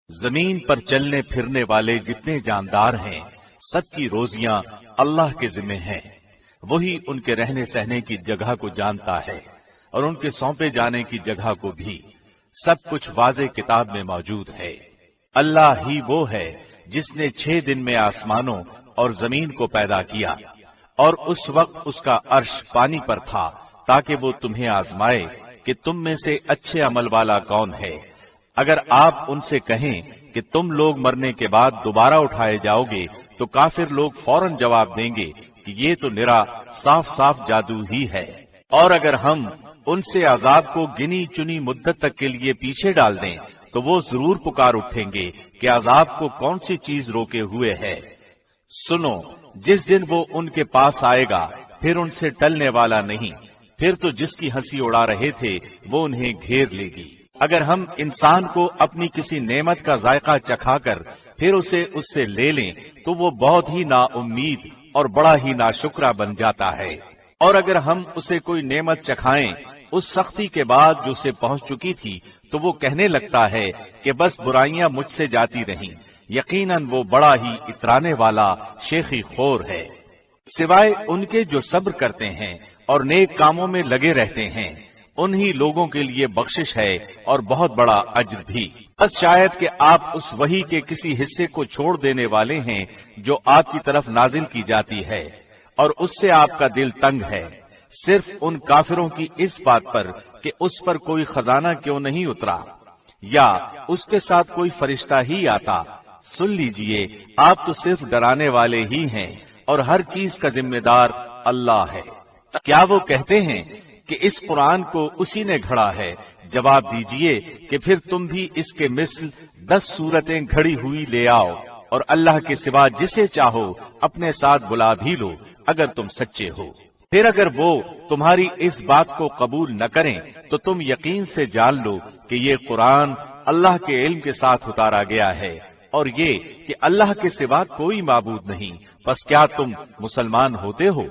زمین پر چلنے پھرنے والے جتنے جاندار ہیں سب کی روزیاں اللہ کے ذمہ ہیں۔ وہی ان کے رہنے سہنے کی جگہ کو جانتا ہے اور ان کے سونپے جانے کی جگہ کو بھی۔ سب کچھ واضح کتاب میں موجود ہے۔ اللہ ہی وہ ہے جس نے 6 دن میں آسمانوں اور زمین کو پیدا کیا، اور اس وقت اس کا عرش پانی پر تھا تاکہ وہ تمہیں آزمائے کہ تم میں سے اچھے عمل والا کون ہے۔ اگر آپ ان سے کہیں کہ تم لوگ مرنے کے بعد دوبارہ اٹھائے جاؤ گے تو کافر لوگ فوراً جواب دیں گے کہ یہ تو نرا صاف صاف جادو ہی ہے۔ اور اگر ہم ان سے عذاب کو گنی چنی مدت تک کے لیے پیچھے ڈال دیں تو وہ ضرور پکار اٹھیں گے کہ عذاب کو کون سی چیز روکے ہوئے ہے۔ سنو، جس دن وہ ان کے پاس آئے گا پھر ان سے ٹلنے والا نہیں، پھر تو جس کی ہنسی اڑا رہے تھے وہ انہیں گھیر لے گی۔ اگر ہم انسان کو اپنی کسی نعمت کا ذائقہ چکھا کر پھر اسے اس سے لے لیں تو وہ بہت ہی نا امید اور بڑا ہی ناشکرا بن جاتا ہے۔ اور اگر ہم اسے کوئی نعمت چکھائیں اس سختی کے بعد جو اسے پہنچ چکی تھی تو وہ کہنے لگتا ہے کہ بس برائیاں مجھ سے جاتی رہیں۔ یقیناً وہ بڑا ہی اترانے والا شیخی خور ہے۔ سوائے ان کے جو صبر کرتے ہیں اور نیک کاموں میں لگے رہتے ہیں، انہی لوگوں کے لیے بخشش ہے اور بہت بڑا اجر بھی۔ بس شاید کہ آپ اس وحی کے کسی حصے کو چھوڑ دینے والے ہیں جو آپ کی طرف نازل کی جاتی ہے، اور اس سے آپ کا دل تنگ ہے، صرف ان کافروں کی اس بات پر کہ اس پر کوئی خزانہ کیوں نہیں اترا یا اس کے ساتھ کوئی فرشتہ ہی آتا۔ سن لیجئے، آپ تو صرف ڈرانے والے ہی ہیں اور ہر چیز کا ذمہ دار اللہ ہے۔ کیا وہ کہتے ہیں کہ اس قرآن کو اسی نے گھڑا ہے؟ جواب دیجئے کہ پھر تم بھی اس کے مثل 10 صورتیں گھڑی ہوئی لے آؤ، اور اللہ کے سوا جسے چاہو اپنے ساتھ بلا بھی لو اگر تم سچے ہو۔ پھر اگر وہ تمہاری اس بات کو قبول نہ کریں تو تم یقین سے جان لو کہ یہ قرآن اللہ کے علم کے ساتھ اتارا گیا ہے، اور یہ کہ اللہ کے سوا کوئی معبود نہیں۔ پس کیا تم مسلمان ہوتے ہو؟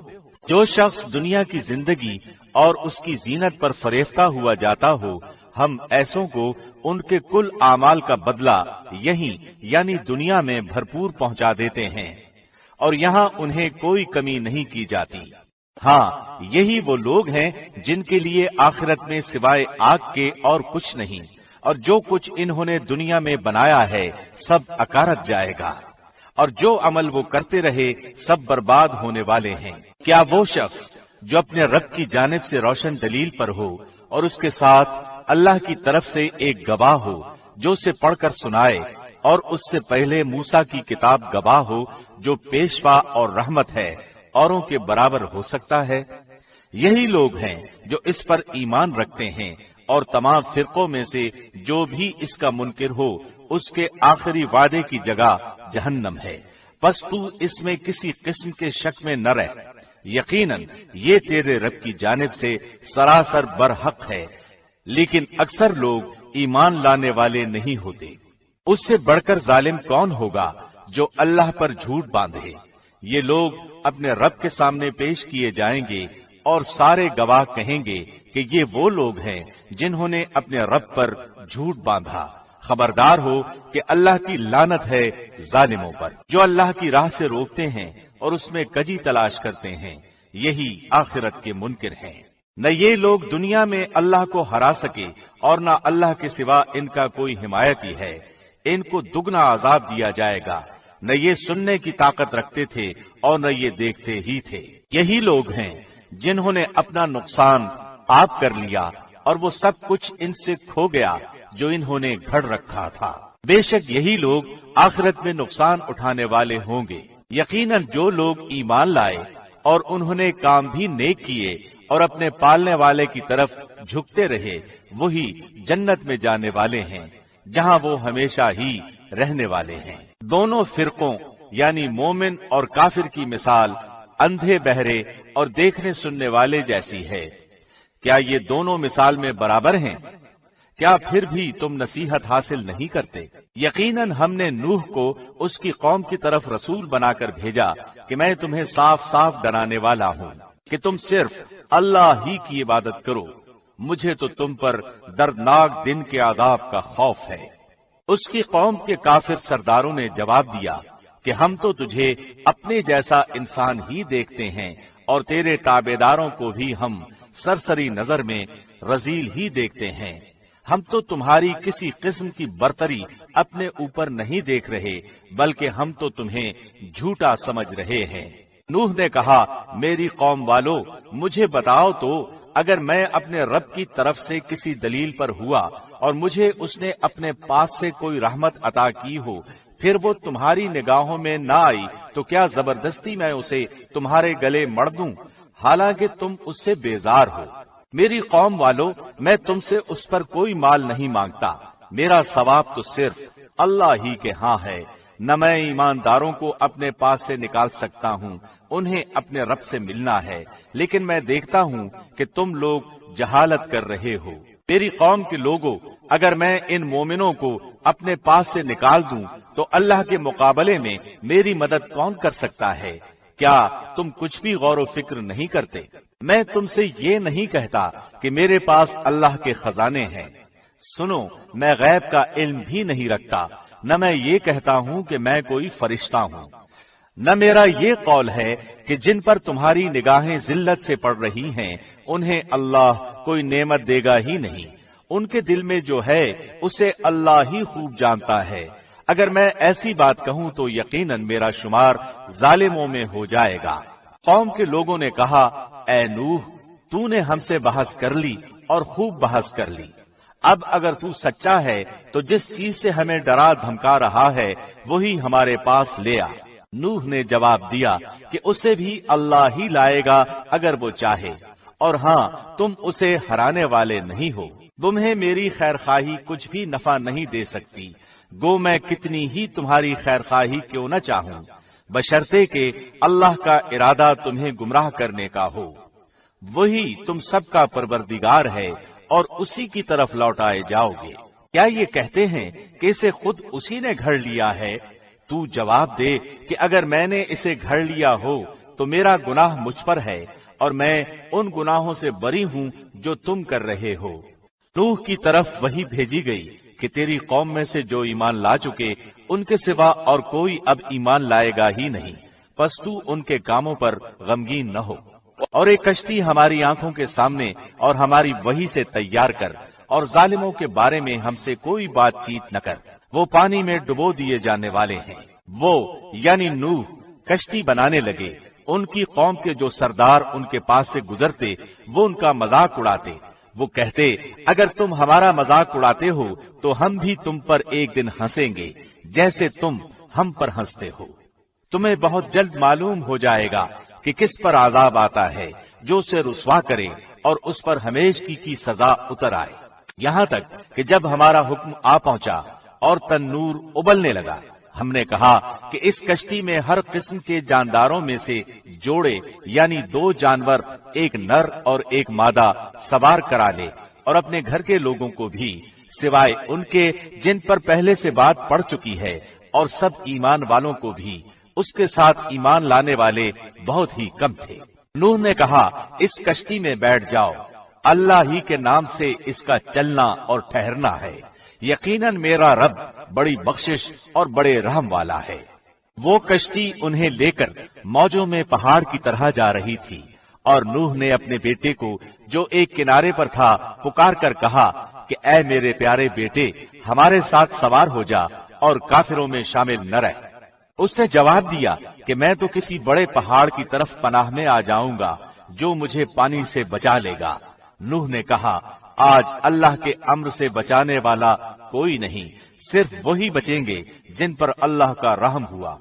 جو شخص دنیا کی زندگی اور اس کی زینت پر فریفتہ ہوا جاتا ہو، ہم ایسوں کو ان کے کل اعمال کا بدلہ یہیں یعنی دنیا میں بھرپور پہنچا دیتے ہیں، اور یہاں انہیں کوئی کمی نہیں کی جاتی۔ ہاں، یہی وہ لوگ ہیں جن کے لیے آخرت میں سوائے آگ کے اور کچھ نہیں، اور جو کچھ انہوں نے دنیا میں بنایا ہے سب اکارت جائے گا، اور جو عمل وہ کرتے رہے سب برباد ہونے والے ہیں۔ کیا وہ شخص جو اپنے رب کی جانب سے روشن دلیل پر ہو اور اس کے ساتھ اللہ کی طرف سے ایک گواہ ہو جو اسے پڑھ کر سنائے، اور اس سے پہلے موسیٰ کی کتاب گواہ ہو جو پیشوا اور رحمت ہے، اوروں کے برابر ہو سکتا ہے؟ یہی لوگ ہیں جو اس پر ایمان رکھتے ہیں، اور تمام فرقوں میں سے جو بھی اس کا منکر ہو اس کے آخری وعدے کی جگہ جہنم ہے۔ پس تو اس میں کسی قسم کے شک میں نہ رہ، یقیناً یہ تیرے رب کی جانب سے سراسر برحق ہے، لیکن اکثر لوگ ایمان لانے والے نہیں ہوتے۔ اس سے بڑھ کر ظالم کون ہوگا جو اللہ پر جھوٹ باندھے؟ یہ لوگ اپنے رب کے سامنے پیش کیے جائیں گے اور سارے گواہ کہیں گے کہ یہ وہ لوگ ہیں جنہوں نے اپنے رب پر جھوٹ باندھا۔ خبردار ہو کہ اللہ کی لعنت ہے ظالموں پر، جو اللہ کی راہ سے روکتے ہیں اور اس میں کجی تلاش کرتے ہیں، یہی آخرت کے منکر ہیں۔ نہ یہ لوگ دنیا میں اللہ کو ہرا سکے اور نہ اللہ کے سوا ان کا کوئی حمایتی ہے۔ ان کو دگنا عذاب دیا جائے گا، نہ یہ سننے کی طاقت رکھتے تھے اور نہ یہ دیکھتے ہی تھے۔ یہی لوگ ہیں جنہوں نے اپنا نقصان آپ کر لیا اور وہ سب کچھ ان سے کھو گیا جو انہوں نے گھڑ رکھا تھا۔ بے شک یہی لوگ آخرت میں نقصان اٹھانے والے ہوں گے۔ یقیناً جو لوگ ایمان لائے اور انہوں نے کام بھی نیک کیے اور اپنے پالنے والے کی طرف جھکتے رہے، وہی جنت میں جانے والے ہیں جہاں وہ ہمیشہ ہی رہنے والے ہیں۔ دونوں فرقوں یعنی مومن اور کافر کی مثال اندھے بہرے اور دیکھنے سننے والے جیسی ہے۔ کیا یہ دونوں مثال میں برابر ہیں؟ کیا پھر بھی تم نصیحت حاصل نہیں کرتے؟ یقیناً ہم نے نوح کو اس کی قوم کی طرف رسول بنا کر بھیجا کہ میں تمہیں صاف صاف ڈرانے والا ہوں کہ تم صرف اللہ ہی کی عبادت کرو، مجھے تو تم پر دردناک دن کے عذاب کا خوف ہے۔ اس کی قوم کے کافر سرداروں نے جواب دیا کہ ہم تو تجھے اپنے جیسا انسان ہی دیکھتے ہیں اور تیرے تابعداروں کو بھی ہم سرسری نظر میں رذیل ہی دیکھتے ہیں۔ ہم تو تمہاری کسی قسم کی برتری اپنے اوپر نہیں دیکھ رہے، بلکہ ہم تو تمہیں جھوٹا سمجھ رہے ہیں۔ نوح نے کہا، میری قوم والو، مجھے بتاؤ تو، اگر میں اپنے رب کی طرف سے کسی دلیل پر ہوا اور مجھے اس نے اپنے پاس سے کوئی رحمت عطا کی ہو، پھر وہ تمہاری نگاہوں میں نہ آئی تو کیا زبردستی میں اسے تمہارے گلے مڑ دوں، حالانکہ تم اس سے بیزار ہو؟ میری قوم والو، میں تم سے اس پر کوئی مال نہیں مانگتا، میرا ثواب تو صرف اللہ ہی کے ہاں ہے۔ نہ میں ایمانداروں کو اپنے پاس سے نکال سکتا ہوں، انہیں اپنے رب سے ملنا ہے، لیکن میں دیکھتا ہوں کہ تم لوگ جہالت کر رہے ہو۔ میری قوم کے لوگوں، اگر میں ان مومنوں کو اپنے پاس سے نکال دوں تو اللہ کے مقابلے میں میری مدد کون کر سکتا ہے؟ کیا تم کچھ بھی غور و فکر نہیں کرتے؟ میں تم سے یہ نہیں کہتا کہ میرے پاس اللہ کے خزانے ہیں۔ سنو، میں غیب کا علم بھی نہیں رکھتا، نہ میں یہ کہتا ہوں کہ میں کوئی فرشتہ ہوں، نہ میرا یہ قول ہے کہ جن پر تمہاری نگاہیں ذلت سے پڑ رہی ہیں انہیں اللہ کوئی نعمت دے گا ہی نہیں۔ ان کے دل میں جو ہے اسے اللہ ہی خوب جانتا ہے۔ اگر میں ایسی بات کہوں تو یقیناً میرا شمار ظالموں میں ہو جائے گا۔ قوم کے لوگوں نے کہا، اے نوح، تو نے ہم سے بحث کر لی اور خوب بحث کر لی۔ اب اگر تو سچا ہے تو جس چیز سے ہمیں ڈرا دھمکا رہا ہے وہی ہمارے پاس لے آ۔ نوح نے جواب دیا کہ اسے بھی اللہ ہی لائے گا اگر وہ چاہے، اور ہاں، تم اسے ہرانے والے نہیں ہو۔ تمہیں میری خیرخواہی کچھ بھی نفع نہیں دے سکتی، گو میں کتنی ہی تمہاری خیرخواہی کیوں نہ چاہوں، بشرطے کہ اللہ کا ارادہ تمہیں گمراہ کرنے کا ہو۔ وہی تم سب کا پروردگار ہے اور اسی کی طرف لوٹائے جاؤ گے۔ کیا یہ کہتے ہیں کہ اسے خود اسی نے گھڑ لیا ہے؟ تو جواب دے کہ اگر میں نے اسے گھڑ لیا ہو تو میرا گناہ مجھ پر ہے اور میں ان گناہوں سے بری ہوں جو تم کر رہے ہو۔ نوح کی طرف وحی بھیجی گئی کہ تیری قوم میں سے جو ایمان لا چکے ان کے سوا اور کوئی اب ایمان لائے گا ہی نہیں، پس تو ان کے کاموں پر غمگین نہ ہو، اور ایک کشتی ہماری آنکھوں کے سامنے اور ہماری وحی سے تیار کر، اور ظالموں کے بارے میں ہم سے کوئی بات چیت نہ کر، وہ پانی میں ڈبو دیے جانے والے ہیں۔ وہ یعنی نوح کشتی بنانے لگے، ان کی قوم کے جو سردار ان کے پاس سے گزرتے وہ ان کا مذاق اڑاتے۔ وہ کہتے، اگر تم ہمارا مذاق اڑاتے ہو تو ہم بھی تم پر ایک دن ہنسیں گے جیسے تم ہم پر ہنستے ہو۔ تمہیں بہت جلد معلوم ہو جائے گا کہ کس پر عذاب آتا ہے جو اسے رسوا کرے اور اس پر ہمیشگی کی سزا اتر آئے، یہاں تک کہ جب ہمارا حکم آ پہنچا اور تنور ابلنے لگا، ہم نے کہا کہ اس کشتی میں ہر قسم کے جانداروں میں سے جوڑے یعنی 2 جانور، ایک نر اور ایک مادہ سوار کرا لے، اور اپنے گھر کے لوگوں کو بھی سوائے ان کے جن پر پہلے سے بات پڑ چکی ہے، اور سب ایمان والوں کو بھی۔ اس کے ساتھ ایمان لانے والے بہت ہی کم تھے۔ نوح نے کہا، اس کشتی میں بیٹھ جاؤ، اللہ ہی کے نام سے اس کا چلنا اور ٹھہرنا ہے، یقیناً میرا رب بڑی بخشش اور بڑے رحم والا ہے۔ وہ کشتی انہیں لے کر موجوں میں پہاڑ کی طرح جا رہی تھی، اور نوح نے اپنے بیٹے کو جو ایک کنارے پر تھا پکار کر کہا کہ اے میرے پیارے بیٹے، ہمارے ساتھ سوار ہو جا اور کافروں میں شامل نہ رہ۔ اس نے جواب دیا کہ میں تو کسی بڑے پہاڑ کی طرف پناہ میں آ جاؤں گا جو مجھے پانی سے بچا لے گا۔ نوح نے کہا، آج اللہ کے امر سے بچانے والا کوئی نہیں، صرف وہی بچیں گے جن پر اللہ کا رحم ہوا۔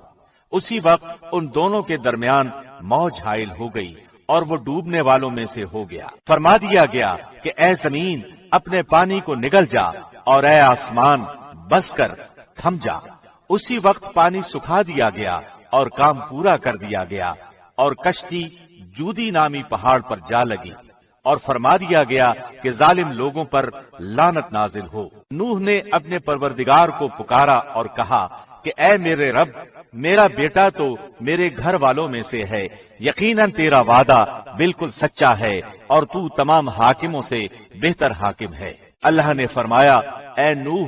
اسی وقت ان دونوں کے درمیان موج حائل ہو گئی اور وہ ڈوبنے والوں میں سے ہو گیا۔ فرما دیا گیا کہ اے زمین اپنے پانی کو نگل جا، اور اے آسمان بس کر تھم جا۔ اسی وقت پانی سکھا دیا گیا اور کام پورا کر دیا گیا، اور کشتی جودی نامی پہاڑ پر جا لگی، اور فرما دیا گیا کہ ظالم لوگوں پر لعنت نازل ہو۔ نوح نے اپنے پروردگار کو پکارا اور کہا کہ اے میرے رب، میرا بیٹا تو میرے گھر والوں میں سے ہے، یقیناً تیرا وعدہ بالکل سچا ہے اور تو تمام حاکموں سے بہتر حاکم ہے۔ اللہ نے فرمایا، اے نوح،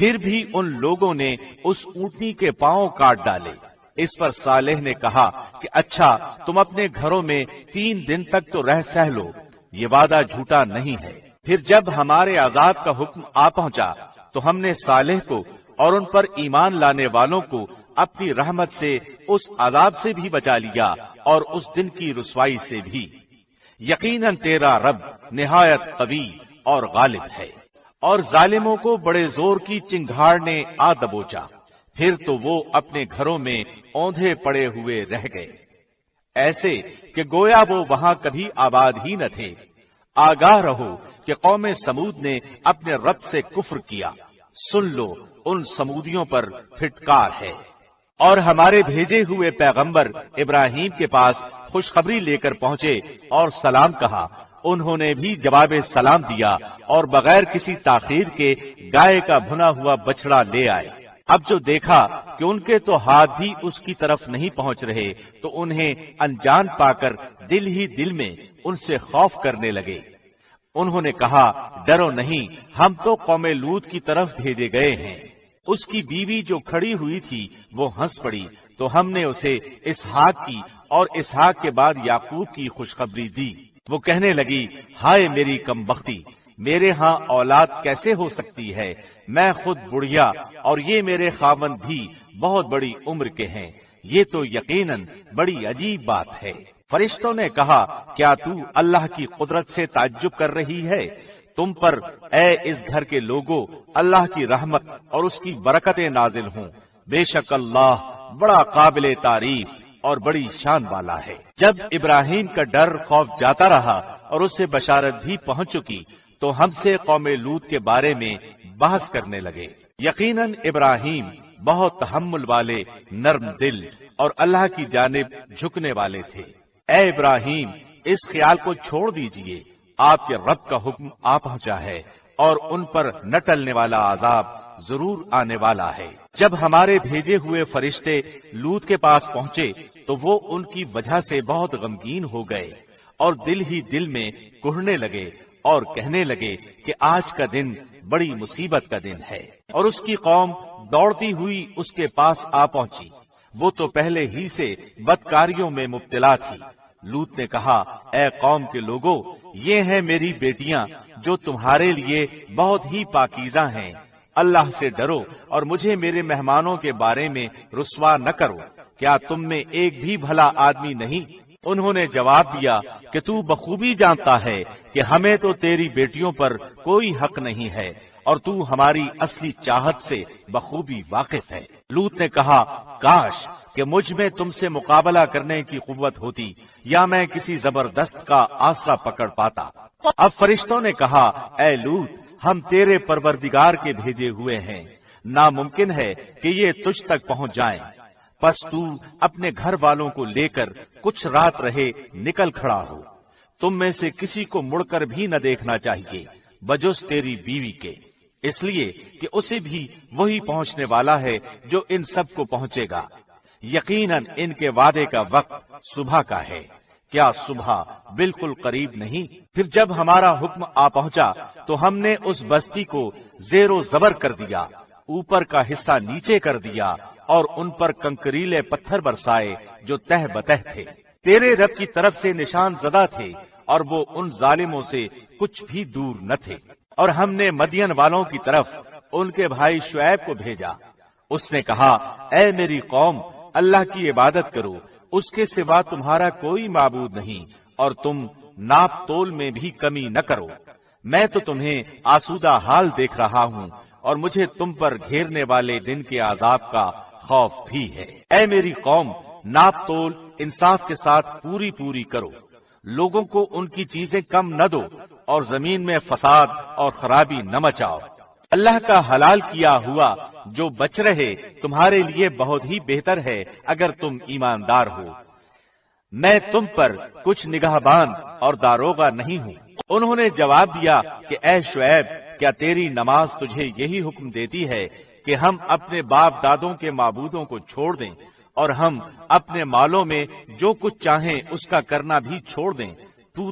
پھر بھی ان لوگوں نے اس اونٹنی کے پاؤں کاٹ ڈالے۔ اس پر صالح نے کہا کہ اچھا تم اپنے گھروں میں 3 دن تک تو رہ سہ لو، یہ وعدہ جھوٹا نہیں ہے۔ پھر جب ہمارے عذاب کا حکم آ پہنچا تو ہم نے صالح کو اور ان پر ایمان لانے والوں کو اپنی رحمت سے اس عذاب سے بھی بچا لیا اور اس دن کی رسوائی سے بھی۔ یقیناً تیرا رب نہایت قوی اور غالب ہے۔ اور ظالموں کو بڑے زور کی چنگھاڑ نے آ دبوچا، پھر تو وہ اپنے گھروں میں اوندھے پڑے ہوئے رہ گئے، ایسے کہ گویا وہ وہاں کبھی آباد ہی نہ تھے۔ آگاہ رہو کہ قوم سمود نے اپنے رب سے کفر کیا، سن لو ان سمودیوں پر پھٹکار ہے۔ اور ہمارے بھیجے ہوئے پیغمبر ابراہیم کے پاس خوشخبری لے کر پہنچے اور سلام کہا، انہوں نے بھی جواب سلام دیا اور بغیر کسی تاخیر کے گائے کا بھنا ہوا بچڑا لے آئے۔ اب جو دیکھا کہ ان کے تو ہاتھ بھی اس کی طرف نہیں پہنچ رہے تو انہیں انجان پا کر دل ہی دل میں ان سے خوف کرنے لگے۔ انہوں نے کہا، ڈرو نہیں، ہم تو قوم لوط کی طرف بھیجے گئے ہیں۔ اس کی بیوی جو کھڑی ہوئی تھی وہ ہنس پڑی تو ہم نے اسے اسحاق کی اور اسحاق کے بعد یعقوب کی خوشخبری دی۔ وہ کہنے لگی، ہائے میری کم بختی، میرے ہاں اولاد کیسے ہو سکتی ہے؟ میں خود بڑھیا اور یہ میرے خاوند بھی بہت بڑی عمر کے ہیں، یہ تو یقیناً بڑی عجیب بات ہے۔ فرشتوں نے کہا، کیا تو اللہ کی قدرت سے تعجب کر رہی ہے؟ تم پر اے اس گھر کے لوگوں اللہ کی رحمت اور اس کی برکتیں نازل ہوں، بے شک اللہ بڑا قابل تعریف اور بڑی شان والا ہے۔ جب ابراہیم کا ڈر خوف جاتا رہا اور اسے بشارت بھی پہنچ چکی تو ہم سے قوم لوط کے بارے میں بحث کرنے لگے۔ یقیناً ابراہیم بہت تحمل والے، نرم دل اور اللہ کی جانب جھکنے والے تھے۔ اے ابراہیم، اس خیال کو چھوڑ دیجئے، آپ کے رب کا حکم آ پہنچا ہے اور ان پر نہ ٹلنے والا عذاب ضرور آنے والا ہے۔ جب ہمارے بھیجے ہوئے فرشتے لوط کے پاس پہنچے تو وہ ان کی وجہ سے بہت غمگین ہو گئے اور دل ہی دل میں کڑھنے لگے اور کہنے لگے کہ آج کا دن بڑی مصیبت کا دن ہے۔ اور اس کی قوم دوڑتی ہوئی اس کے پاس آ پہنچی، وہ تو پہلے ہی سے بدکاریوں میں مبتلا تھی۔ لوط نے کہا، اے قوم کے لوگوں، یہ ہیں میری بیٹیاں جو تمہارے لیے بہت ہی پاکیزہ ہیں، اللہ سے ڈرو اور مجھے میرے مہمانوں کے بارے میں رسوا نہ کرو، کیا تم میں ایک بھی بھلا آدمی نہیں؟ انہوں نے جواب دیا کہ تو بخوبی جانتا ہے کہ ہمیں تو تیری بیٹیوں پر کوئی حق نہیں ہے اور تو ہماری اصلی چاہت سے بخوبی واقف ہے۔ لوط نے کہا، کاش کہ مجھ میں تم سے مقابلہ کرنے کی قوت ہوتی یا میں کسی زبردست کا آسرا پکڑ پاتا۔ اب فرشتوں نے کہا، اے لوط، ہم تیرے پروردگار کے بھیجے ہوئے ہیں، ناممکن ہے کہ یہ تجھ تک پہنچ جائیں، پس تو اپنے گھر والوں کو لے کر کچھ رات رہے نکل کھڑا ہو۔ تم میں سے کسی کو مڑ کر بھی نہ دیکھنا چاہیے بجز تیری بیوی کے، اس لیے کہ اسے بھی وہی پہنچنے والا ہے جو ان سب کو پہنچے گا۔ یقیناً ان کے وعدے کا وقت صبح کا ہے، کیا صبح بالکل قریب نہیں؟ پھر جب ہمارا حکم آ پہنچا تو ہم نے اس بستی کو زیر و زبر کر دیا، اوپر کا حصہ نیچے کر دیا اور ان پر کنکریلے پتھر برسائے جو تہ بتہ تھے۔ تیرے رب کی طرف سے نشان زدہ تھے اور وہ ان ظالموں سے کچھ بھی دور نہ تھے۔ اور ہم نے مدین والوں کی طرف ان کے بھائی شعیب کو بھیجا، اس نے کہا، اے میری قوم، اللہ کی عبادت کرو، اس کے سوا تمہارا کوئی معبود نہیں، اور تم ناپ تول میں بھی کمی نہ کرو۔ میں تو تمہیں آسودہ حال دیکھ رہا ہوں اور مجھے تم پر گھیرنے والے دن کے عذاب کا خوف بھی ہے۔ اے میری قوم، ناپ تول انصاف کے ساتھ پوری پوری کرو، لوگوں کو ان کی چیزیں کم نہ دو اور زمین میں فساد اور خرابی نہ مچاؤ۔ اللہ کا حلال کیا ہوا جو بچ رہے تمہارے لیے بہت ہی بہتر ہے اگر تم ایماندار ہو۔ میں تم پر کچھ نگہبان اور داروغہ نہیں ہوں۔ انہوں نے جواب دیا کہ اے شعیب، کیا تیری نماز تجھے یہی حکم دیتی ہے کہ ہم اپنے باپ دادوں کے معبودوں کو چھوڑ دیں اور ہم اپنے مالوں میں جو کچھ چاہیں اس کا کرنا بھی چھوڑ دیں؟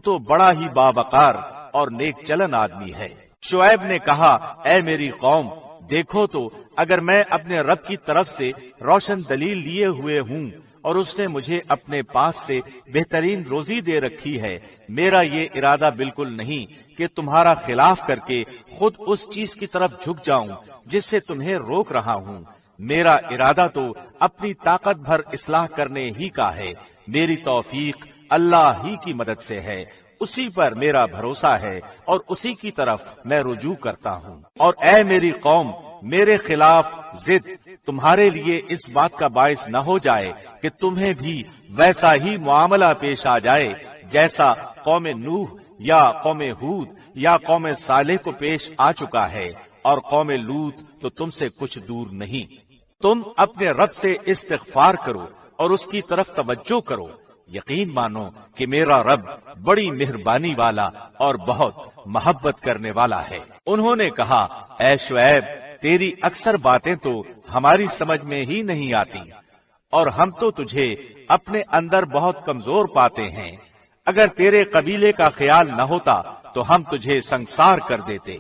تو بڑا ہی باوقار اور نیک چلن آدمی ہے۔ شعیب نے کہا، اے میری قوم، دیکھو تو اگر میں اپنے رب کی طرف سے روشن دلیل لیے ہوئے ہوں اور اس نے مجھے اپنے پاس سے بہترین روزی دے رکھی ہے، میرا یہ ارادہ بالکل نہیں کہ تمہارا خلاف کر کے خود اس چیز کی طرف جھک جاؤں جس سے تمہیں روک رہا ہوں۔ میرا ارادہ تو اپنی طاقت بھر اصلاح کرنے ہی کا ہے، میری توفیق اللہ ہی کی مدد سے ہے، اسی پر میرا بھروسہ ہے اور اسی کی طرف میں رجوع کرتا ہوں۔ اور اے میری قوم، میرے خلاف ضد تمہارے لیے اس بات کا باعث نہ ہو جائے کہ تمہیں بھی ویسا ہی معاملہ پیش آ جائے جیسا قوم نوح یا قوم ہود یا قوم صالح کو پیش آ چکا ہے، اور قوم لوط تو تم سے کچھ دور نہیں۔ تم اپنے رب سے استغفار کرو اور اس کی طرف توجہ کرو، یقین مانو کہ میرا رب بڑی مہربانی والا اور بہت محبت کرنے والا ہے۔ انہوں نے کہا، اے شعیب، تیری اکثر باتیں تو ہماری سمجھ میں ہی نہیں آتی، اور ہم تو تجھے اپنے اندر بہت کمزور پاتے ہیں۔ اگر تیرے قبیلے کا خیال نہ ہوتا تو ہم تجھے سنسار کر دیتے،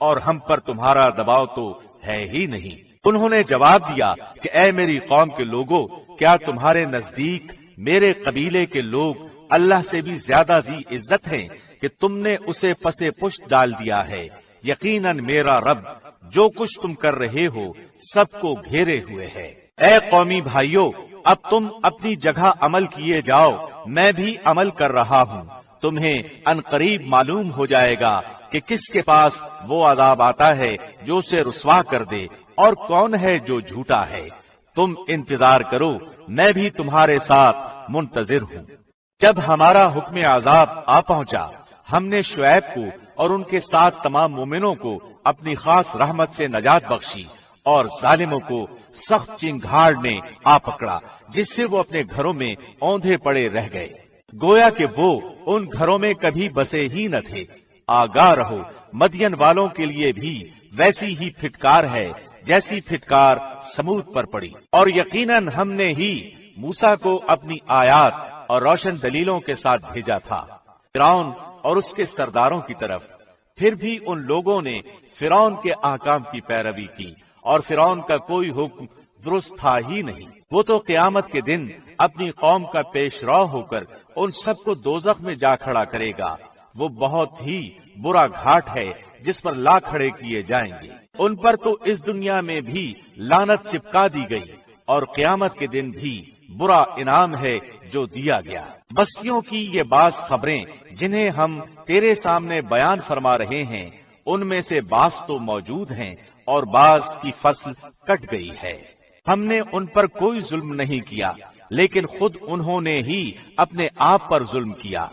اور ہم پر تمہارا دباؤ تو ہے ہی نہیں۔ انہوں نے جواب دیا کہ اے میری قوم کے لوگوں، کیا تمہارے نزدیک میرے قبیلے کے لوگ اللہ سے بھی زیادہ ذی عزت ہیں کہ تم نے اسے پسے پشت ڈال دیا ہے؟ یقیناً میرا رب جو کچھ تم کر رہے ہو سب کو گھیرے ہوئے ہے۔ اے قومی بھائیو، اب تم اپنی جگہ عمل کیے جاؤ، میں بھی عمل کر رہا ہوں۔ تمہیں عنقریب معلوم ہو جائے گا کہ کس کے پاس وہ عذاب آتا ہے جو اسے رسوا کر دے، اور کون ہے جو جھوٹا ہے۔ تم انتظار کرو، میں بھی تمہارے ساتھ منتظر ہوں۔ جب ہمارا حکم عذاب آ پہنچا، ہم نے شعیب کو اور ان کے ساتھ تمام مومنوں کو اپنی خاص رحمت سے نجات بخشی، اور ظالموں کو سخت چنگھاڑ نے آ پکڑا جس سے وہ اپنے گھروں میں اوندھے پڑے رہ گئے، گویا کہ وہ ان گھروں میں کبھی بسے ہی نہ تھے۔ آگاہ رہو، مدین والوں کے لیے بھی ویسی ہی پھٹکار ہے جیسی پھٹکار سمود پر پڑی، اور یقیناً ہم نے ہی موسیٰ کو اپنی آیات اور روشن دلیلوں کے ساتھ بھیجا تھا فرعون اور اس کے سرداروں کی طرف۔ پھر بھی ان لوگوں نے فرعون کے احکام کی پیروی کی، اور فرعون کا کوئی حکم درست تھا ہی نہیں۔ وہ تو قیامت کے دن اپنی قوم کا پیش رو ہو کر ان سب کو دوزخ میں جا کھڑا کرے گا۔ وہ بہت ہی برا گھاٹ ہے جس پر لا کھڑے کیے جائیں گے۔ ان پر تو اس دنیا میں بھی لعنت چپکا دی گئی، اور قیامت کے دن بھی برا انعام ہے جو دیا گیا۔ بستیوں کی یہ بعض خبریں جنہیں ہم تیرے سامنے بیان فرما رہے ہیں، ان میں سے بعض تو موجود ہیں اور بعض کی فصل کٹ گئی ہے۔ ہم نے ان پر کوئی ظلم نہیں کیا، لیکن خود انہوں نے ہی اپنے آپ پر ظلم کیا۔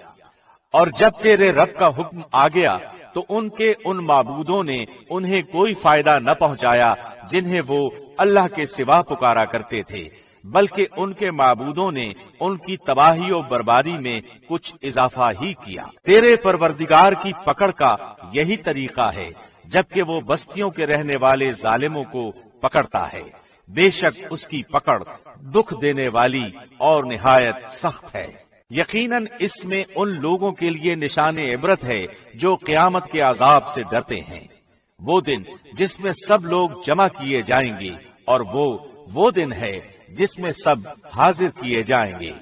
اور جب تیرے رب کا حکم آ گیا تو ان کے ان معبودوں نے انہیں کوئی فائدہ نہ پہنچایا جنہیں وہ اللہ کے سوا پکارا کرتے تھے، بلکہ ان کے معبودوں نے ان کی تباہی و بربادی میں کچھ اضافہ ہی کیا۔ تیرے پروردگار کی پکڑ کا یہی طریقہ ہے جبکہ وہ بستیوں کے رہنے والے ظالموں کو پکڑتا ہے، بے شک اس کی پکڑ دکھ دینے والی اور نہایت سخت ہے۔ یقیناً اس میں ان لوگوں کے لیے نشان عبرت ہے جو قیامت کے عذاب سے ڈرتے ہیں، وہ دن جس میں سب لوگ جمع کیے جائیں گے، اور وہ دن ہے جس میں سب حاضر کیے جائیں گے۔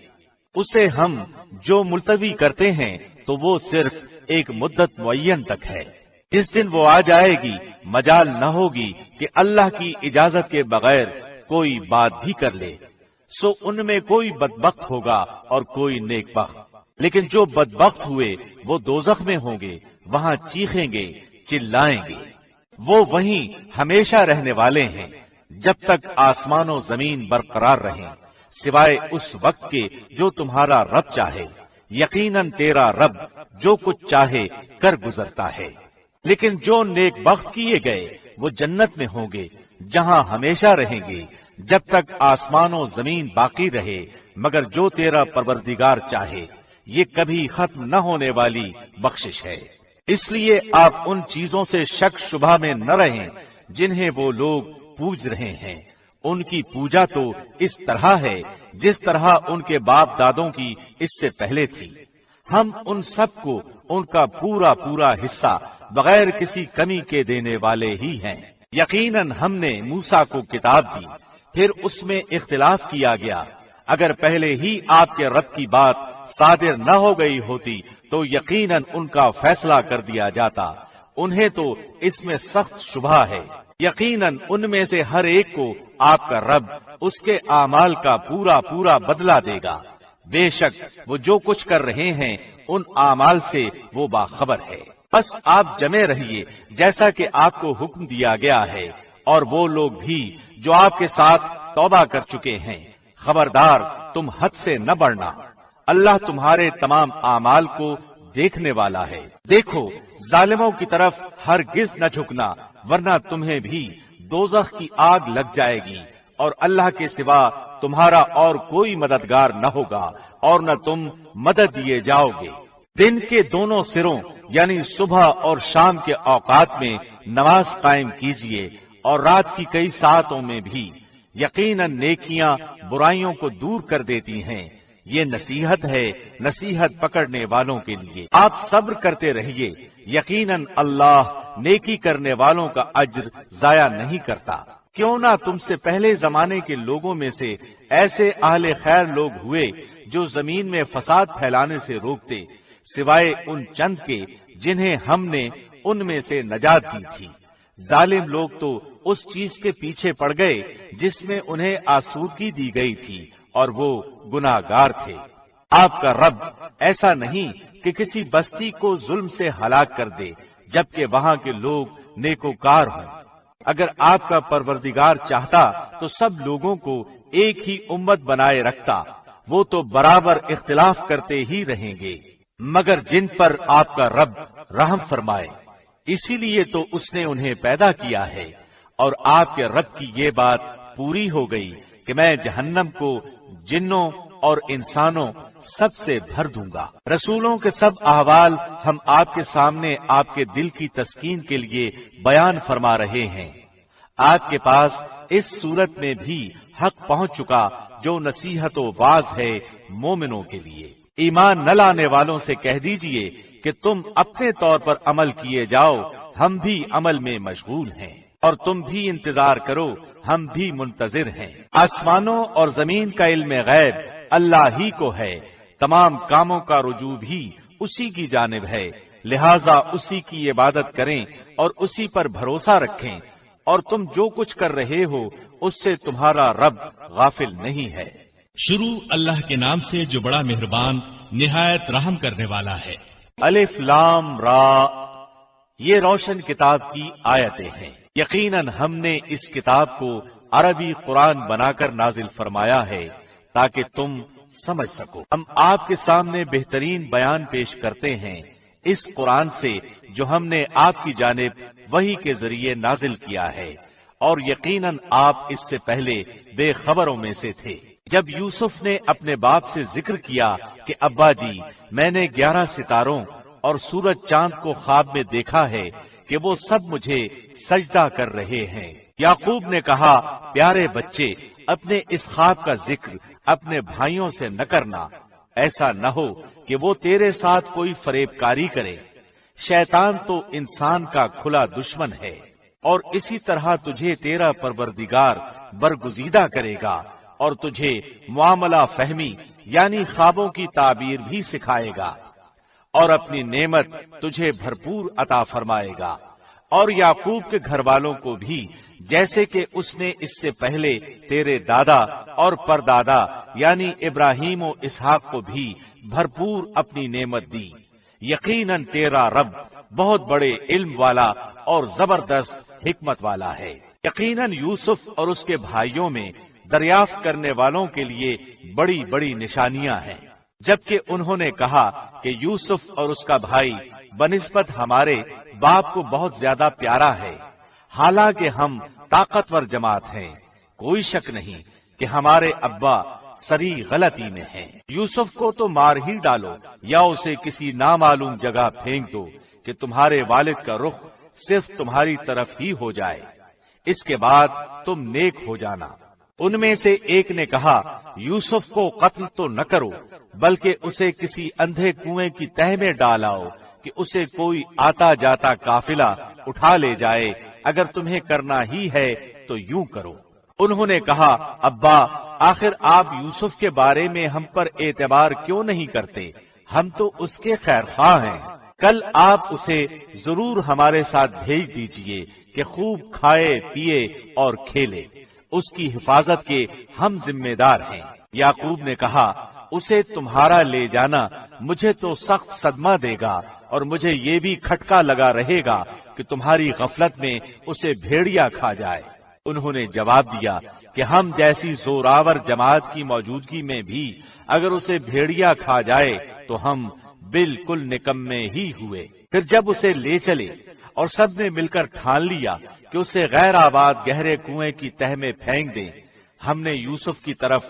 اسے ہم جو ملتوی کرتے ہیں تو وہ صرف ایک مدت معین تک ہے۔ جس دن وہ آ جائے گی مجال نہ ہوگی کہ اللہ کی اجازت کے بغیر کوئی بات بھی کر لے، سو ان میں کوئی بدبخت ہوگا اور کوئی نیک بخت۔ لیکن جو بدبخت ہوئے وہ دوزخ میں ہوں گے، وہاں چیخیں گے، چلائیں گے۔ وہ وہیں ہمیشہ رہنے والے ہیں جب تک آسمان و زمین برقرار رہیں، سوائے اس وقت کے جو تمہارا رب چاہے۔ یقیناً تیرا رب جو کچھ چاہے کر گزرتا ہے۔ لیکن جو نیک بخت کیے گئے وہ جنت میں ہوں گے، جہاں ہمیشہ رہیں گے جب تک آسمان و زمین باقی رہے، مگر جو تیرا پروردگار چاہے۔ یہ کبھی ختم نہ ہونے والی بخشش ہے۔ اس لیے آپ ان چیزوں سے شک شبہ میں نہ رہیں جنہیں وہ لوگ پوج رہے ہیں۔ ان کی پوجا تو اس طرح ہے جس طرح ان کے باپ دادوں کی اس سے پہلے تھی۔ ہم ان سب کو ان کا پورا حصہ بغیر کسی کمی کے دینے والے ہی ہیں۔ یقیناً ہم نے موسیٰ کو کتاب دی، پھر اس میں اختلاف کیا گیا۔ اگر پہلے ہی آپ کے رب کی بات صادر نہ ہو گئی ہوتی تو یقیناً ان کا فیصلہ کر دیا جاتا۔ انہیں تو اس میں سخت شبہ ہے۔ یقیناً ان میں سے ہر ایک کو آپ کا رب اس کے اعمال کا پورا پورا بدلہ دے گا۔ بے شک وہ جو کچھ کر رہے ہیں ان اعمال سے وہ باخبر ہے۔ بس آپ جمے رہیے جیسا کہ آپ کو حکم دیا گیا ہے، اور وہ لوگ بھی جو آپ کے ساتھ توبہ کر چکے ہیں۔ خبردار تم حد سے نہ بڑھنا، اللہ تمہارے تمام اعمال کو دیکھنے والا ہے۔ دیکھو ظالموں کی طرف ہرگز نہ جھکنا، ورنہ تمہیں بھی دوزخ کی آگ لگ جائے گی، اور اللہ کے سوا تمہارا اور کوئی مددگار نہ ہوگا، اور نہ تم مدد دیے جاؤ گے۔ دن کے دونوں سروں یعنی صبح اور شام کے اوقات میں نماز قائم کیجیے، اور رات کی کئی ساعتوں میں بھی۔ یقیناً نیکیاں برائیوں کو دور کر دیتی ہیں۔ یہ نصیحت ہے نصیحت پکڑنے والوں کے لیے۔ آپ صبر کرتے رہیے، یقیناً اللہ نیکی کرنے والوں کا اجر ضائع نہیں کرتا۔ کیوں نہ تم سے پہلے زمانے کے لوگوں میں سے ایسے اہل خیر لوگ ہوئے جو زمین میں فساد پھیلانے سے روکتے، سوائے ان چند کے جنہیں ہم نے ان میں سے نجات دی تھی۔ ظالم لوگ تو اس چیز کے پیچھے پڑ گئے جس میں انہیں آسودگی دی گئی تھی، اور وہ گناہگار تھے۔ آپ کا رب ایسا نہیں کہ کسی بستی کو ظلم سے ہلاک کر دے جبکہ وہاں کے لوگ نیکوکار ہوں۔ اگر آپ کا پروردگار چاہتا تو سب لوگوں کو ایک ہی امت بنائے رکھتا، وہ تو برابر اختلاف کرتے ہی رہیں گے، مگر جن پر آپ کا رب رحم فرمائے۔ اسی لیے تو اس نے انہیں پیدا کیا ہے، اور آپ کے رب کی یہ بات پوری ہو گئی کہ میں جہنم کو جنوں اور انسانوں سب سے بھر دوں گا۔ رسولوں کے سب احوال ہم آپ کے سامنے آپ کے دل کی تسکین کے لیے بیان فرما رہے ہیں۔ آپ کے پاس اس صورت میں بھی حق پہنچ چکا جو نصیحت و واعظ ہے مومنوں کے لیے۔ ایمان نہ لانے والوں سے کہہ دیجئے کہ تم اپنے طور پر عمل کیے جاؤ، ہم بھی عمل میں مشغول ہیں، اور تم بھی انتظار کرو، ہم بھی منتظر ہیں۔ آسمانوں اور زمین کا علم غیب اللہ ہی کو ہے، تمام کاموں کا رجوع بھی اسی کی جانب ہے، لہذا اسی کی عبادت کریں اور اسی پر بھروسہ رکھیں، اور تم جو کچھ کر رہے ہو اس سے تمہارا رب غافل نہیں ہے۔ شروع اللہ کے نام سے جو بڑا مہربان نہایت رحم کرنے والا ہے۔ الف لام را، یہ روشن کتاب کی آیتیں ہیں۔ یقیناً ہم نے اس کتاب کو عربی قرآن بنا کر نازل فرمایا ہے تاکہ تم سمجھ سکو۔ ہم آپ کے سامنے بہترین بیان پیش کرتے ہیں اس قرآن سے جو ہم نے آپ کی جانب وحی کے ذریعے نازل کیا ہے، اور یقیناً آپ اس سے پہلے بے خبروں میں سے تھے۔ جب یوسف نے اپنے باپ سے ذکر کیا کہ ابا جی، میں نے 11 ستاروں اور سورج چاند کو خواب میں دیکھا ہے کہ وہ سب مجھے سجدہ کر رہے ہیں، یعقوب نے کہا، پیارے بچے، اپنے اس خواب کا ذکر اپنے بھائیوں سے نہ کرنا، ایسا نہ ہو کہ وہ تیرے ساتھ کوئی فریب کاری کرے۔ شیطان تو انسان کا کھلا دشمن ہے، اور اسی طرح تجھے تیرا پروردگار برگزیدہ کرے گا، اور تجھے معاملہ فہمی یعنی خوابوں کی تعبیر بھی سکھائے گا، اور اپنی نعمت تجھے بھرپور عطا فرمائے گا۔ اور یعقوب کے گھر والوں کو بھی جیسے کہ اس نے اس سے پہلے تیرے دادا اور پردادا یعنی ابراہیم و اسحاق کو بھی بھرپور اپنی نعمت دی۔ یقیناً تیرا رب بہت بڑے علم والا اور زبردست حکمت والا ہے۔ یقیناً یوسف اور اس کے بھائیوں میں دریافت کرنے والوں کے لیے بڑی بڑی نشانیاں ہیں، جبکہ انہوں نے کہا کہ یوسف اور اس کا بھائی بنسبت ہمارے باپ کو بہت زیادہ پیارا ہے، حالانکہ ہم طاقتور جماعت ہیں، کوئی شک نہیں کہ ہمارے ابا سری غلطی میں ہیں۔ یوسف کو تو مار ہی ڈالو یا اسے کسی نامعلوم جگہ پھینک دو کہ تمہارے والد کا رخ صرف تمہاری طرف ہی ہو جائے، اس کے بعد تم نیک ہو جانا۔ ان میں سے ایک نے کہا، یوسف کو قتل تو نہ کرو، بلکہ اسے کسی اندھے کنویں کی تہ میں ڈالاؤ کہ اسے کوئی آتا جاتا قافلہ اٹھا لے جائے، اگر تمہیں کرنا ہی ہے تو یوں کرو۔ انہوں نے کہا ابا آخر آپ یوسف کے بارے میں ہم پر اعتبار کیوں نہیں کرتے؟ ہم تو اس کے خیر خواہ ہیں، کل آپ اسے ضرور ہمارے ساتھ بھیج دیجئے کہ خوب کھائے پیے اور کھیلے، اس کی حفاظت کے ہم ذمہ دار ہیں۔ یعقوب نے کہا اسے تمہارا لے جانا مجھے تو سخت صدمہ دے گا اور مجھے یہ بھی کھٹکا لگا رہے گا کہ تمہاری غفلت میں اسے بھیڑیا کھا جائے۔ انہوں نے جواب دیا کہ ہم جیسی زوراور جماعت کی موجودگی میں بھی اگر اسے بھیڑیا کھا جائے تو ہم بالکل نکمے ہی ہوئے۔ پھر جب اسے لے چلے اور سب نے مل کر ٹھان لیا کہ اسے غیر آباد گہرے کنویں کی تہ میں پھینک دیں، ہم نے یوسف کی طرف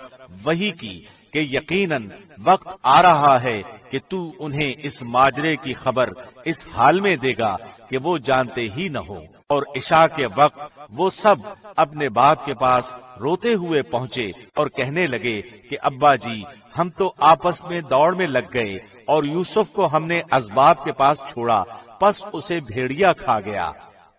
وحی کی کہ یقیناً وقت آ رہا ہے کہ تو انہیں اس ماجرے کی خبر اس حال میں دے گا کہ وہ جانتے ہی نہ ہو۔ اور عشاء کے وقت وہ سب اپنے باپ کے پاس روتے ہوئے پہنچے اور کہنے لگے کہ ابا جی ہم تو آپس میں دوڑ میں لگ گئے اور یوسف کو ہم نے اسباب کے پاس چھوڑا، پس اسے بھیڑیا کھا گیا۔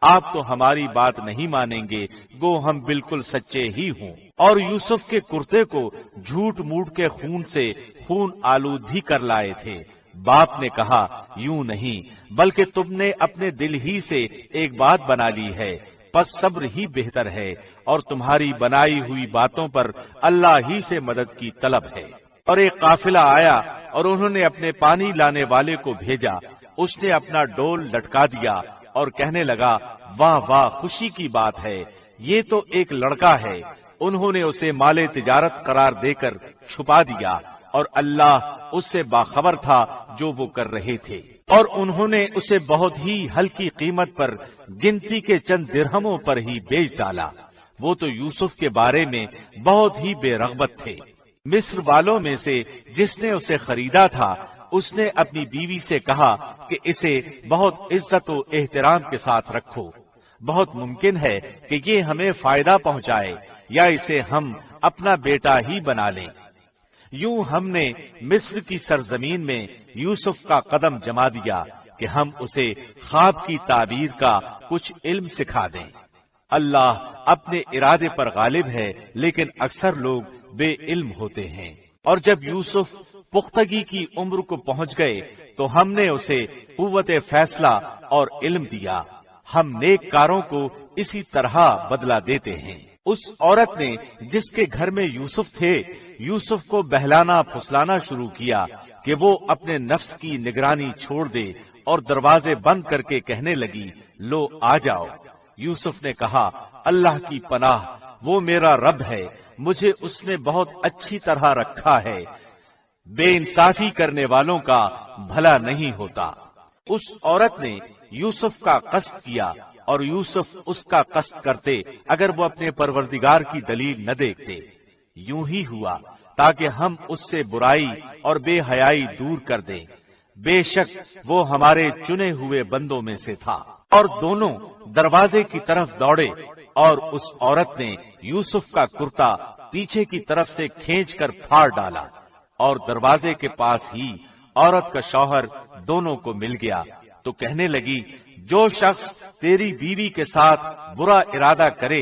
آپ تو ہماری بات نہیں مانیں گے، گو ہم بالکل سچے ہی ہوں۔ اور یوسف کے کرتے کو جھوٹ موٹ کے خون سے خون آلود بھی کر لائے تھے۔ باپ نے کہا یوں نہیں، بلکہ تم نے اپنے دل ہی سے ایک بات بنا لی ہے، پس صبر ہی بہتر ہے، اور تمہاری بنائی ہوئی باتوں پر اللہ ہی سے مدد کی طلب ہے۔ اور ایک قافلہ آیا اور انہوں نے اپنے پانی لانے والے کو بھیجا، اس نے اپنا ڈول لٹکا دیا اور کہنے لگا واہ واہ خوشی کی بات ہے، یہ تو ایک لڑکا ہے۔ انہوں نے اسے مال تجارت قرار دے کر چھپا دیا اور اللہ اس سے باخبر تھا جو وہ کر رہے تھے، اور انہوں نے اسے بہت ہی ہلکی قیمت پر گنتی کے چند درہموں پر ہی بیچ ڈالا۔ وہ تو یوسف کے بارے میں بہت ہی بے رغبت تھے۔ مصر والوں میں سے جس نے اسے خریدا تھا اس نے اپنی بیوی سے کہا کہ اسے بہت عزت و احترام کے ساتھ رکھو، بہت ممکن ہے کہ یہ ہمیں فائدہ پہنچائے یا اسے ہم اپنا بیٹا ہی بنا لیں۔ یوں ہم نے مصر کی سرزمین میں یوسف کا قدم جما دیا کہ ہم اسے خواب کی تعبیر کا کچھ علم سکھا دیں۔ اللہ اپنے ارادے پر غالب ہے، لیکن اکثر لوگ بے علم ہوتے ہیں۔ اور جب یوسف پختگی کی عمر کو پہنچ گئے تو ہم نے اسے قوت فیصلہ اور علم دیا۔ ہم نیک کاروں کو اسی طرح بدلہ دیتے ہیں۔ اس عورت نے جس کے گھر میں یوسف تھے، یوسف کو بہلانا پھسلانا شروع کیا کہ وہ اپنے نفس کی نگرانی چھوڑ دے اور دروازے بند کر کے کہنے لگی لو آ جاؤ۔ یوسف نے کہا اللہ کی پناہ، وہ میرا رب ہے، مجھے اس نے بہت اچھی طرح رکھا ہے، بے انصافی کرنے والوں کا بھلا نہیں ہوتا۔ اس عورت نے یوسف کا قصد کیا اور یوسف اس کا قصد کرتے اگر وہ اپنے پروردگار کی دلیل نہ دیکھتے۔ یوں ہی ہوا تاکہ ہم اس سے برائی اور بے حیائی دور کر دیں، بے شک وہ ہمارے چنے ہوئے بندوں میں سے تھا۔ اور دونوں دروازے کی طرف دوڑے اور اس عورت نے یوسف کا کرتا پیچھے کی طرف سے کھینچ کر پھاڑ ڈالا، اور دروازے کے پاس ہی عورت کا شوہر دونوں کو مل گیا تو کہنے لگی جو شخص تیری بیوی کے ساتھ برا ارادہ کرے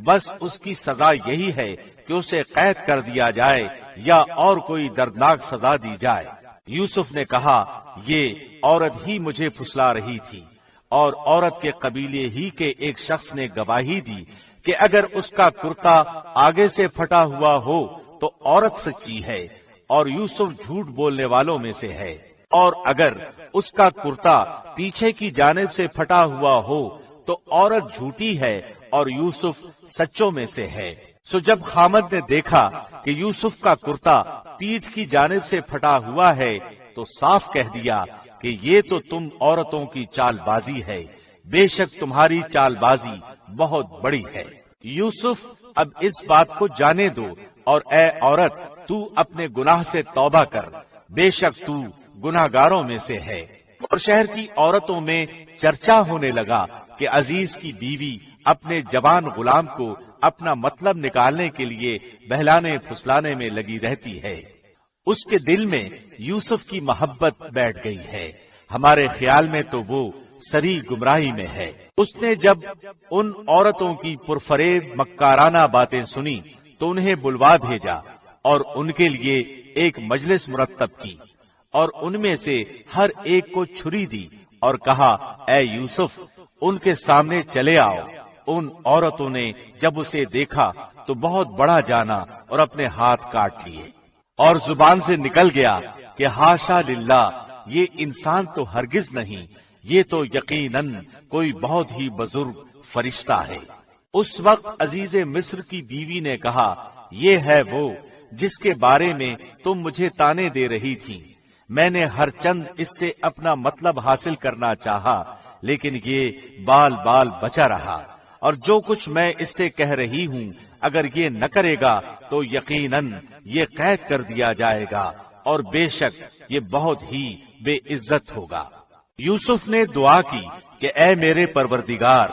بس اس کی سزا یہی ہے کہ اسے قید کر دیا جائے یا اور کوئی دردناک سزا دی جائے۔ یوسف نے کہا یہ عورت ہی مجھے پھسلا رہی تھی، اور عورت کے قبیلے ہی کے ایک شخص نے گواہی دی کہ اگر اس کا کرتا آگے سے پھٹا ہوا ہو تو عورت سچی ہے اور یوسف جھوٹ بولنے والوں میں سے ہے، اور اگر اس کا کرتا پیچھے کی جانب سے پھٹا ہوا ہو تو عورت جھوٹی ہے اور یوسف سچوں میں سے ہے۔ سو جب خامد نے دیکھا کہ یوسف کا کرتا پیٹھ کی جانب سے پھٹا ہوا ہے تو صاف کہہ دیا کہ یہ تو تم عورتوں کی چال بازی ہے، بے شک تمہاری چال بازی بہت بڑی ہے۔ یوسف اب اس بات کو جانے دو، اور اے عورت تو اپنے گناہ سے توبہ کر، بے شک تو گناہگاروں میں سے ہے۔ اور شہر کی عورتوں میں چرچا ہونے لگا کہ عزیز کی بیوی اپنے جوان غلام کو اپنا مطلب نکالنے کے لیے بہلانے پھسلانے میں لگی رہتی ہے۔ اس کے دل میں یوسف کی محبت بیٹھ گئی ہے، ہمارے خیال میں تو وہ سری گمراہی میں ہے۔ اس نے جب ان عورتوں کی پرفریب مکارانہ باتیں سنی تو انہیں بلوا بھیجا اور ان کے لیے ایک مجلس مرتب کی اور ان میں سے ہر ایک کو چھری دی اور کہا، اے یوسف ان کے سامنے چلے آؤ۔ ان عورتوں نے جب اسے دیکھا تو بہت بڑا جانا اور اپنے ہاتھ کاٹ لیے، اور زبان سے نکل گیا کہ ہاشا للہ، یہ انسان تو ہرگز نہیں، یہ تو یقیناً کوئی بہت ہی بزرگ فرشتہ ہے۔ اس وقت عزیز مصر کی بیوی نے کہا، یہ ہے وہ جس کے بارے میں تم مجھے تانے دے رہی تھی۔ میں نے ہر چند اس سے اپنا مطلب حاصل کرنا چاہا، لیکن یہ بال بال بچا رہا، اور جو کچھ میں اس سے کہہ رہی ہوں اگر یہ نہ کرے گا تو یقیناً یہ قید کر دیا جائے گا، اور بے شک یہ بہت ہی بے عزت ہوگا۔ یوسف نے دعا کی کہ اے میرے پروردگار،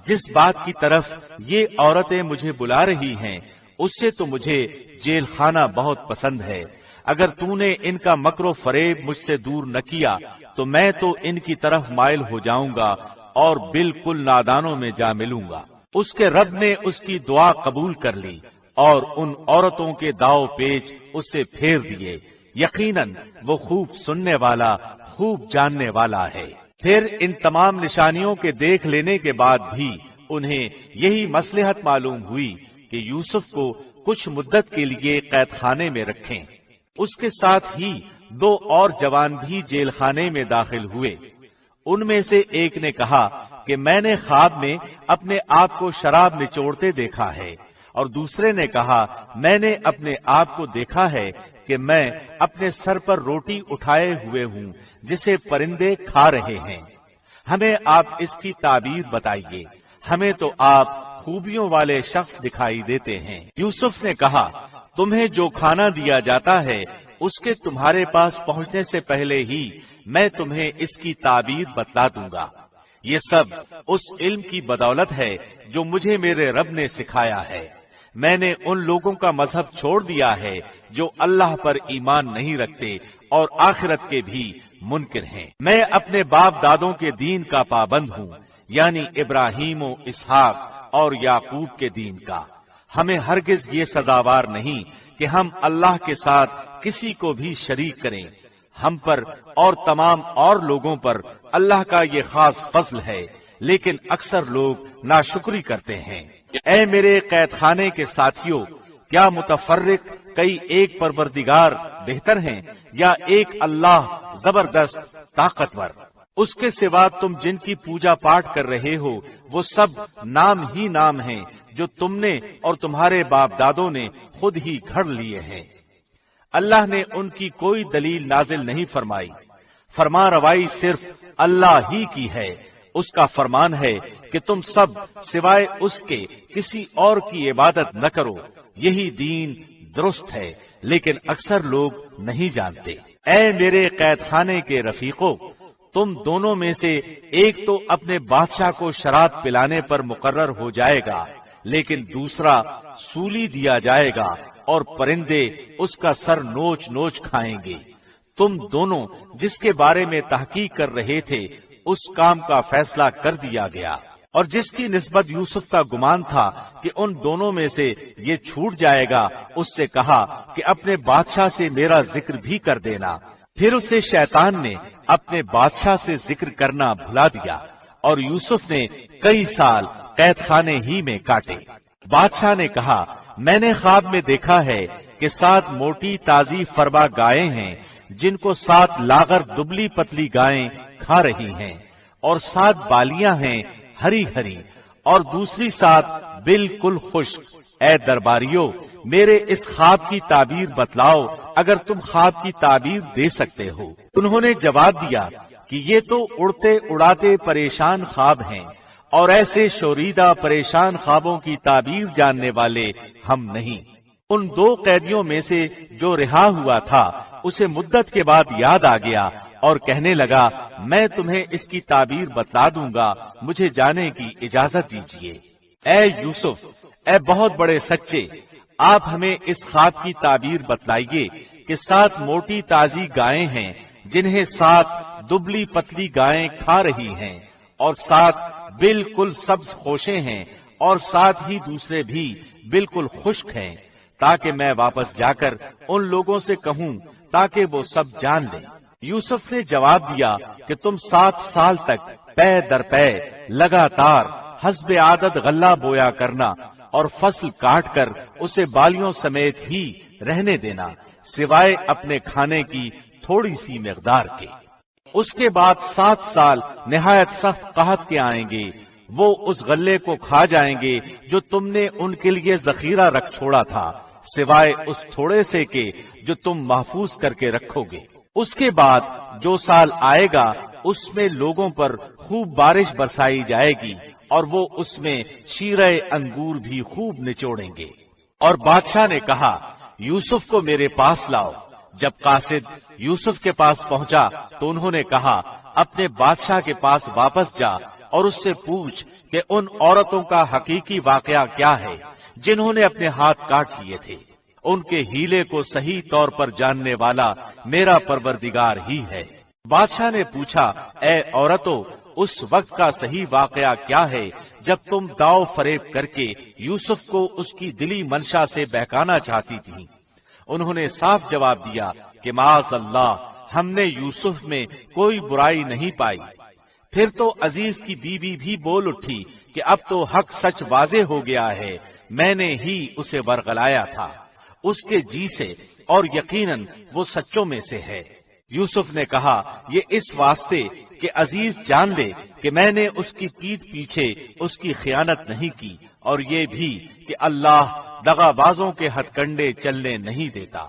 جس بات کی طرف یہ عورتیں مجھے بلا رہی ہیں اس سے تو مجھے جیل خانہ بہت پسند ہے۔ اگر تو نے ان کا مکر و فریب مجھ سے دور نہ کیا تو میں تو ان کی طرف مائل ہو جاؤں گا اور بالکل نادانوں میں جا ملوں گا۔ اس کے رب نے اس کی دعا قبول کر لی اور ان عورتوں کے داؤ پیچ اس سے پھیر دیے۔ یقیناً وہ خوب سننے والا، خوب جاننے والا ہے۔ پھر ان تمام نشانیوں کے دیکھ لینے کے بعد بھی انہیں یہی مصلحت معلوم ہوئی کہ یوسف کو کچھ مدت کے لیے قید خانے میں رکھیں۔ اس کے ساتھ ہی دو اور جوان بھی جیل خانے میں داخل ہوئے۔ ان میں سے ایک نے کہا کہ میں نے خواب میں اپنے آپ کو شراب نچوڑتے دیکھا ہے، اور دوسرے نے کہا میں نے اپنے آپ کو دیکھا ہے کہ میں اپنے سر پر روٹی اٹھائے ہوئے ہوں جسے پرندے کھا رہے ہیں۔ ہمیں آپ اس کی تعبیر بتائیے، ہمیں تو آپ خوبیوں والے شخص دکھائی دیتے ہیں۔ یوسف نے کہا تمہیں جو کھانا دیا جاتا ہے اس کے تمہارے پاس پہنچنے سے پہلے ہی میں تمہیں اس کی تعبیر بتلا دوں گا۔ یہ سب اس علم کی بدولت ہے جو مجھے میرے رب نے سکھایا ہے۔ میں نے ان لوگوں کا مذہب چھوڑ دیا ہے جو اللہ پر ایمان نہیں رکھتے اور آخرت کے بھی منکر ہیں۔ میں اپنے باپ دادوں کے دین کا پابند ہوں، یعنی ابراہیم و اسحاق اور یعقوب کے دین کا۔ ہمیں ہرگز یہ سزاوار نہیں کہ ہم اللہ کے ساتھ کسی کو بھی شریک کریں۔ ہم پر اور تمام اور لوگوں پر اللہ کا یہ خاص فضل ہے، لیکن اکثر لوگ ناشکری کرتے ہیں۔ اے میرے قید خانے کے ساتھیوں، کیا متفرق کئی ایک پروردگار بہتر ہیں یا ایک اللہ زبردست طاقتور؟ اس کے سوا تم جن کی پوجا پاٹ کر رہے ہو وہ سب نام ہی نام ہیں جو تم نے اور تمہارے باپ دادوں نے خود ہی گھڑ لیے ہیں۔ اللہ نے ان کی کوئی دلیل نازل نہیں فرمائی۔ فرما روائی صرف اللہ ہی کی ہے۔ اس کا فرمان ہے کہ تم سب سوائے اس کے کسی اور کی عبادت نہ کرو، یہی دین درست ہے، لیکن اکثر لوگ نہیں جانتے۔ اے میرے قید خانے کے رفیقوں، تم دونوں میں سے ایک تو اپنے بادشاہ کو شراب پلانے پر مقرر ہو جائے گا، لیکن دوسرا سولی دیا جائے گا اور پرندے اس کا سر نوچ نوچ کھائیں گے۔ تم دونوں جس کے بارے میں تحقیق کر رہے تھے اس کام کا فیصلہ کر دیا گیا، اور جس کی نسبت یوسف کا گمان تھا کہ ان دونوں میں سے یہ چھوٹ جائے گا، اس سے کہا کہ اپنے بادشاہ سے میرا ذکر بھی کر دینا۔ پھر اسے شیطان نے اپنے بادشاہ سے ذکر کرنا بھلا دیا، اور یوسف نے کئی سال قید خانے ہی میں کاٹے۔ بادشاہ نے کہا میں نے خواب میں دیکھا ہے کہ 7 موٹی تازی فربا گائیں ہیں جن کو 7 لاغر دبلی پتلی گائیں کھا رہی ہیں، اور 7 بالیاں ہیں ہری ہری، اور دوسری 7 بالکل خشک۔ اے درباریوں، میرے اس خواب کی تعبیر بتلاؤ اگر تم خواب کی تعبیر دے سکتے ہو۔ انہوں نے جواب دیا کہ یہ تو اڑتے اڑاتے پریشان خواب ہیں، اور ایسے شوریدہ پریشان خوابوں کی تعبیر جاننے والے ہم نہیں۔ ان 2 قیدیوں میں سے جو رہا ہوا تھا اسے مدت کے بعد یاد آ گیا اور کہنے لگا میں تمہیں اس کی تعبیر بتلا دوں گا، مجھے جانے کی اجازت دیجیے۔ اے یوسف، اے بہت بڑے سچے، آپ ہمیں اس خواب کی تعبیر بتلائیے کہ 7 موٹی تازی گائیں ہیں جنہیں 7 دبلی پتلی گائیں کھا رہی ہیں، اور 7 بالکل سبز خوشے ہیں اور ساتھ ہی دوسرے بھی بالکل خشک ہیں، تاکہ میں واپس جا کر ان لوگوں سے کہوں تاکہ وہ سب جان لیں۔ یوسف نے جواب دیا کہ تم 7 سال تک پے در پے لگاتار حسب عادت غلہ بویا کرنا اور فصل کاٹ کر اسے بالیوں سمیت ہی رہنے دینا، سوائے اپنے کھانے کی تھوڑی سی مقدار کے۔ اس کے بعد 7 سال نہایت سخت قحط کے آئیں گے، وہ اس غلے کو کھا جائیں گے جو تم نے ان کے لیے ذخیرہ رکھ چھوڑا تھا، سوائے اس تھوڑے سے کے جو تم محفوظ کر کے رکھو گے۔ اس کے بعد جو سال آئے گا اس میں لوگوں پر خوب بارش برسائی جائے گی اور وہ اس میں شیرہ انگور بھی خوب نچوڑیں گے۔ اور بادشاہ نے کہا یوسف کو میرے پاس لاؤ۔ جب قاصد یوسف کے پاس پہنچا تو انہوں نے کہا اپنے بادشاہ کے پاس واپس جا اور اس سے پوچھ کہ ان عورتوں کا حقیقی واقعہ کیا ہے جنہوں نے اپنے ہاتھ کاٹ لیے تھے۔ ان کے ہیلے کو صحیح طور پر جاننے والا میرا پروردگار ہی ہے۔ بادشاہ نے پوچھا اے عورتوں، اس وقت کا صحیح واقعہ کیا ہے جب تم داؤ فریب کر کے یوسف کو اس کی دلی منشا سے بہکانا چاہتی تھی؟ انہوں نے صاف جواب دیا کہ معاذ اللہ، ہم نے یوسف میں کوئی برائی نہیں پائی۔ پھر تو عزیز کی بیوی بھی بول اٹھی کہ اب تو حق سچ واضح ہو گیا ہے، میں نے ہی اسے ورغلایا تھا اس کے جی سے، اور یقیناً وہ سچوں میں سے ہے۔ یوسف نے کہا یہ اس واسطے کہ عزیز جان لے کہ میں نے اس کی پیٹھ پیچھے اس کی خیانت نہیں کی، اور یہ بھی کہ اللہ دغا بازوں کے ہتھ کنڈے چلنے نہیں دیتا۔